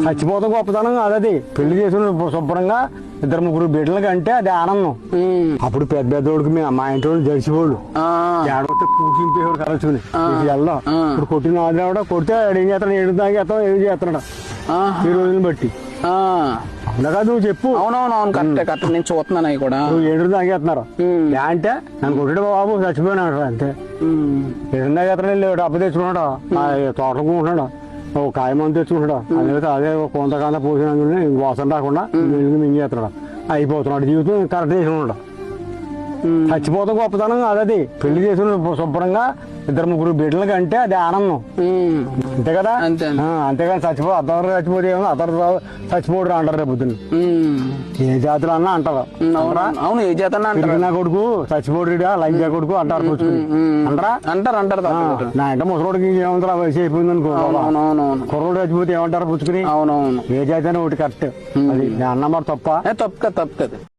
చచ్చిపోతాం గొప్పతనం అదది. పెళ్లి చేసుకుని శుభ్రంగా 2-3 బిడ్డలకి అంటే అది ఆనందం. అప్పుడు పెద్ద పెద్దోడికి మా ఇంటి వాళ్ళు జడిసిపోళ్ళు ఏడవతే కూర్చుంపేవాడు కలుసుకుని వెళ్దాం. ఇప్పుడు కొట్టిన ఆడ కొడితే ఏం చేస్తాడు, ఏడు తాగేస్తాం, ఏం చేస్తున్నాడు ఈ రోజుని బట్టి. అవునా నువ్వు చెప్పు. అవునవునవును కరెక్టే కరెక్ట్. నేను చూస్తున్నాను అవి కూడా. నువ్వు 7 తాగేస్తున్నారు అంటే నన్ను కొట్టాడు బాబు చచ్చిపోయినా అంతే. 7 తాగేస్తాడు లేడు అప్పు తెచ్చుకున్నాడు, తోటకుంటున్నాడు, ఓ కాయమంది తెచ్చుకుంటాడు, అదే కొంతకాలం పోసిన వాసన రాకుండా మింగేస్తున్నాడు, అయిపోతున్నాడు జీవితం కరెక్ట్ చేసుకున్నాడు. చచ్చిపోతాం గొప్పతనం అదది. పెళ్లి చేసుకుని శుభ్రంగా 2-3 బిడ్డలకి అంటే అది ఆనందం. అంతే కదా. అంతేగాని అద్దరు చచ్చిపోతే ఏమో అద్దరు చచ్చిపోడు అంటారు రేపు పొద్దున్న. ఏ జాతులు అన్నా అంటారు. అవును ఏ జాతి నా కొడుకు చచ్చిపోడుడా లంజా కొడుకు అంటారు పుచ్చుకుని అంటారా. అంటారు నా ఇంట ముసలోడికి ఏమంటారా వయసు అయిపోయింది అనుకో, కుర్రోడు చచ్చిపోతే ఏమంటారు పుచ్చుకుని. అవునవును ఏ జాతి అని ఒకటి కరెక్ట్. అది అన్నమాట తప్ప తప్పు కదా.